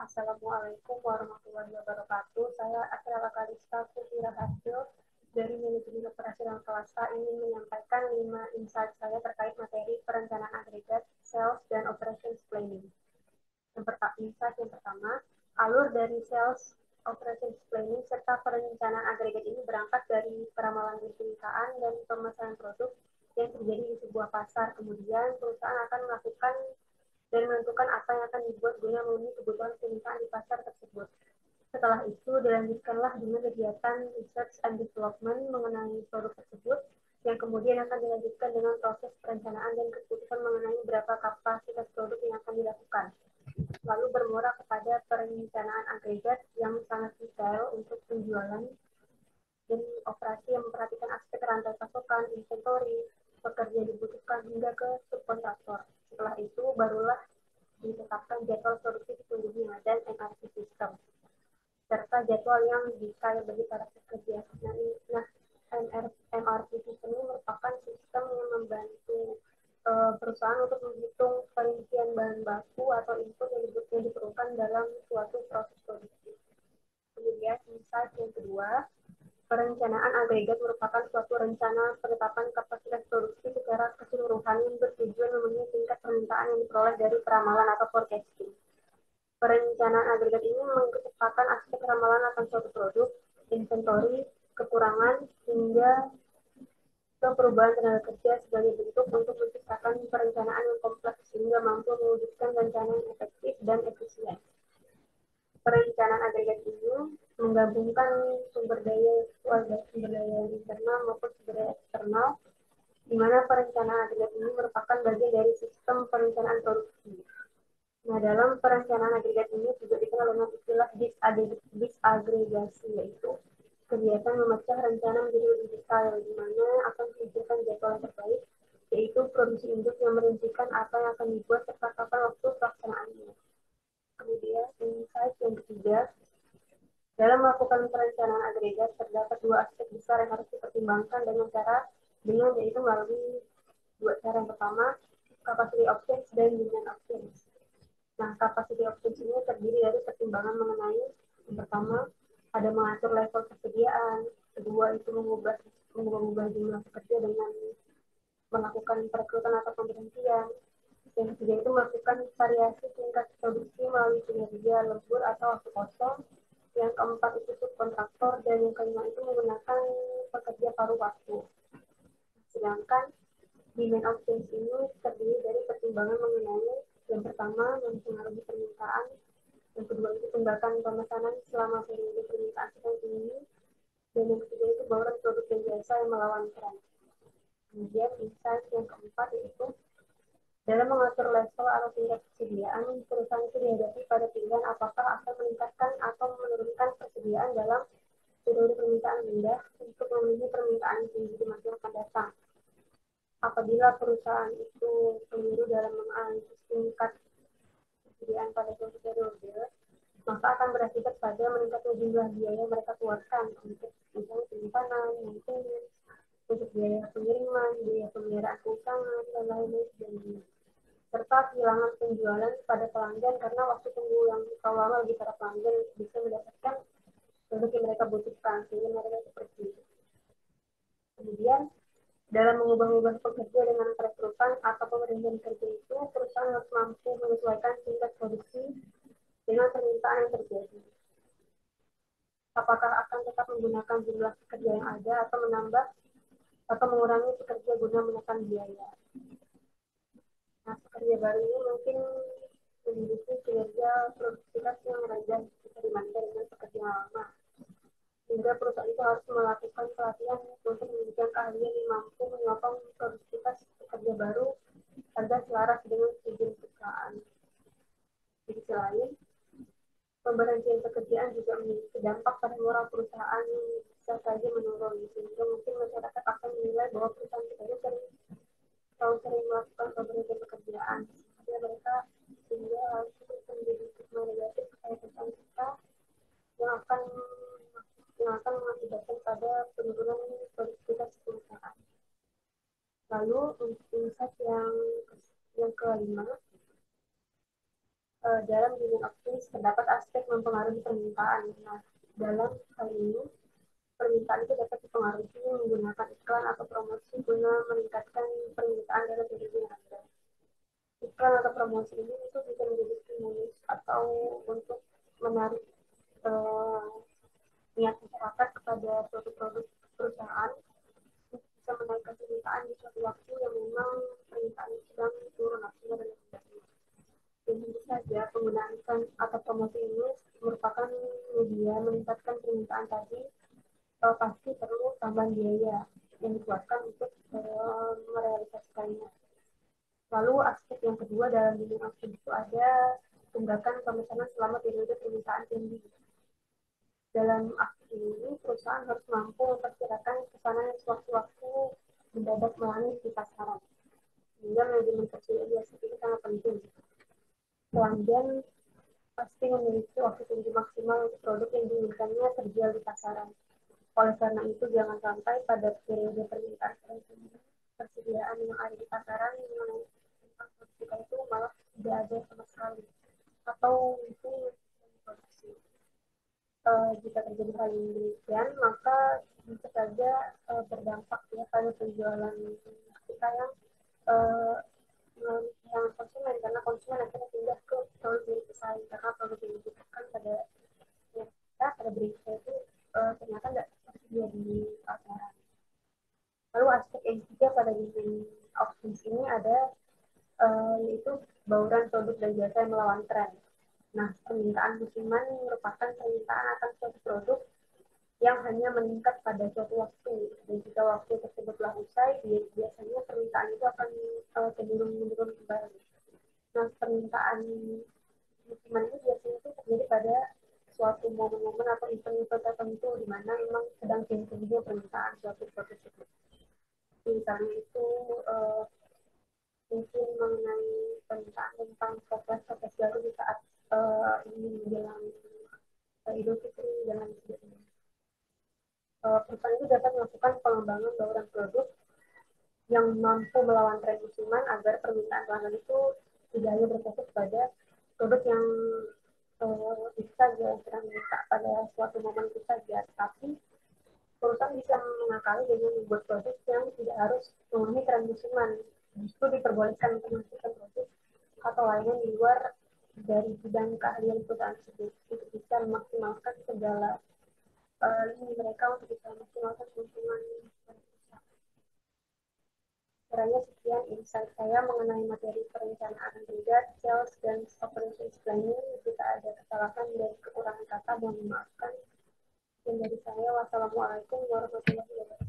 Assalamualaikum warahmatullahi wabarakatuh. Saya Asrara Kalista Putri Rahayu dari Manajemen Operasi dan Swasta ingin menyampaikan 5 insight saya terkait materi perencanaan agregat, sales, dan operations planning. Insight yang pertama, alur dari sales, operations planning, serta perencanaan agregat ini berangkat dari peramalan permintaan dan pemasaran produk yang terjadi di sebuah pasar. Kemudian perusahaan akan melakukan dan menentukan apa yang akan dibuat guna memenuhi kebutuhan permintaan di pasar tersebut. Setelah itu, dilanjutkanlah dengan kegiatan research and development mengenai produk tersebut, yang kemudian akan dilanjutkan dengan proses perencanaan dan keputusan mengenai berapa kapasitas produk yang akan dilakukan. Lalu bermuara kepada perencanaan agregat yang sangat detail untuk penjualan dan operasi yang memperhatikan aspek rantai pasokan, inventory, pekerja yang dibutuhkan hingga ke subkontraktor. Setelah itu, barulah ditetapkan jadwal produksi sesungguhnya dan MRP system serta jadwal yang detail bagi para pekerja. Nah, MRP system ini merupakan sistem yang membantu perusahaan untuk menghitung perincian bahan baku atau input yang diperlukan dalam suatu proses produksi. Kemudian insight yang kedua, perencanaan agregat merupakan suatu rencana penetapan kapasitas produksi secara keseluruhan yang bertujuan memenuhi tingkat permintaan yang diperoleh dari peramalan atau forecasting. Perencanaan agregat ini mengedepankan aspek ramalan akan suatu produk, inventory, kekurangan, hingga ke perubahan tenaga kerja sebagai bentuk untuk menciptakan perencanaan yang kompleks sehingga mampu mewujudkan rencana yang efektif dan efisien. Perencanaan agregat ini menggabungkan sumber daya internal maupun sumber daya eksternal, di mana perencanaan agregat ini merupakan bagian dari sistem perencanaan produksi. Nah, dalam perencanaan agregat ini juga dikenal dengan istilah disagregasi, yaitu kegiatan memecah rencana menjadi lebih detail, di mana akan diwujudkan jadwal yang terbaik, yaitu produksi induk yang merincikan apa yang akan dibuat serta kapan waktu pelaksanaannya. Kemudian, insight yang ketiga, dalam melakukan perencanaan agregat, terdapat dua aspek besar yang harus dipertimbangkan dengan yaitu melalui dua cara. Yang pertama, capacity options dan demand options. Nah, capacity options ini terdiri dari pertimbangan mengenai yang pertama, ada mengatur level persediaan, kedua itu mengubah jumlah pekerja dengan melakukan perekrutan atau pemberhentian, yang ketiga itu melakukan variasi tingkat produksi melalui kinerja lembur atau waktu kosong, yang keempat itu subkontraktor, dan yang kelima itu menggunakan pekerja paruh waktu. Sedangkan demand options ini terdiri dari pertimbangan mengenai yang pertama mempengaruhi permintaan, yang kedua itu tunggakan pemesanan selama periode permintaan sedang tinggi, dan yang ketiga itu bauran produk dan jasa yang melawan tren. Kemudian insight yang keempat yaitu dalam mengatur level atau tingkat persediaan, perusahaan itu dihadapi pada pilihan apakah akan meningkatkan atau menurunkan persediaan dalam periode permintaan rendah untuk memenuhi permintaan tinggi di masa yang akan datang. Apabila perusahaan itu keliru dalam menganalisis tingkat persediaan pada suatu periode, maka akan berakibat pada meningkatnya jumlah biaya mereka keluarkan untuk misalnya penyimpanan, maintenance, untuk biaya pengiriman, biaya pemeliharaan keuangan, dan lain-lain sebagainya. Serta kehilangan penjualan pada pelanggan karena waktu tunggu yang terlalu lama bagi para pelanggan bisa mendapatkan produk yang mereka butuhkan, sehingga mereka seperti itu. Kemudian, dalam mengubah-ubah pekerja dengan perekrutan atau pemberian kerja itu, perusahaan harus mampu menyesuaikan tingkat produksi dengan permintaan yang terjadi. Apakah akan tetap menggunakan jumlah pekerja yang ada atau menambah atau mengurangi pekerja guna menekan biaya. Nah, pekerja baru ini mungkin memiliki kinerja produktivitas yang rendah jika dibandingkan dengan pekerja yang lama. Sehingga perusahaan itu harus melakukan pelatihan untuk menunjukkan keahlian yang mampu menyokong produktivitas pekerja baru agar selaras dengan tujuan perusahaan. Di sisi lain, pemberhentian pekerjaan juga memiliki dampak pada moral perusahaan yang bisa saja menurun, sehingga mungkin masyarakat akan menilai bahwa perusahaan kita itu terlalu sering melakukan pemberhentian pekerjaan, sehingga mereka harus menjadi stigma negatif terkait perusahaan kita yang akan mengakibatkan pada penurunan produktivitas perusahaan. Lalu untuk insight yang kelima, dalam dalam bidding options terdapat aspek mempengaruhi permintaan. Nah, dalam hal ini, permintaan itu dapat dipengaruhi menggunakan iklan atau promosi guna meningkatkan permintaan dalam periode yang ada. Iklan atau promosi ini itu bisa menjadi stimulus atau untuk menarik eh, niat masyarakat kepada suatu produk perusahaan bisa menaikkan permintaan di suatu waktu yang memang permintaan sedang turun artinya dan sebagainya. Dan tentu saja penggunaan iklan atau promosi ini merupakan media meningkatkan permintaan tadi, pasti perlu tambahan biaya yang dikeluarkan untuk merealisasikannya. Lalu aspek yang kedua dalam bidding option itu ada tunggakan pemesanan selama periode permintaan tinggi. Dalam aksi ini, perusahaan harus mampu memperkirakan pesanan yang sewaktu-waktu mendadak melangit di pasaran. Sehingga manajemen konsolidasi ini sangat penting. Pelanggan pasti memiliki waktu tunggu maksimal untuk produk yang diinginkannya terjual di pasaran. Oleh karena itu, jangan sampai pada periode permintaan persediaan yang ada di pasaran yang kita itu malah tidak ada sama sekali. Atau mungkin produksi. Jika terjadi hal yang demikian, maka bisa saja berdampak ya pada penjualan kita uh, yang konsumen, karena konsumen akhirnya pindah ke produk yang bersaing karena produk yang dibutuhkan pada ya, kita pada berita itu ternyata nggak tersedia di pasaran. Lalu aspek yang ketiga pada design options ini ada yaitu bauran produk dan jasa yang melawan tren. Nah, permintaan musiman merupakan permintaan akan suatu produk yang hanya meningkat pada suatu waktu. Dan jika waktu tersebutlah usai, biasanya permintaan itu akan cenderung menurun kembali. Nah, permintaan musiman ini biasanya itu terjadi pada suatu momen-momen atau event-event tertentu di mana memang sedang tingginya permintaan suatu produk tersebut. Misalnya itu mungkin mengenai permintaan tentang fokus baru di saat ini menjelang Idul Fitri dan lain sebagainya. Perusahaan itu dapat melakukan pengembangan bauran produk yang mampu melawan tren musiman agar permintaan pelanggan itu tidak hanya berfokus pada produk yang itu saja yang sedang minta pada suatu momen itu saja, tapi perusahaan bisa mengakali dengan membuat produk yang tidak harus memenuhi tren musiman. Justru diperbolehkan untuk menghasilkan produk atau lainnya di luar dari bidang keahlian perusahaan tersebut untuk bisa memaksimalkan segala ini mereka untuk bisa memaksimalkan keuntungan. Kiranya sekian insight saya mengenai materi perencanaan agregat, sales, dan operations planning. Jika ada kesalahan dan kekurangan kata, mohon dimaafkan. Dan dari saya, wassalamualaikum warahmatullahi wabarakatuh.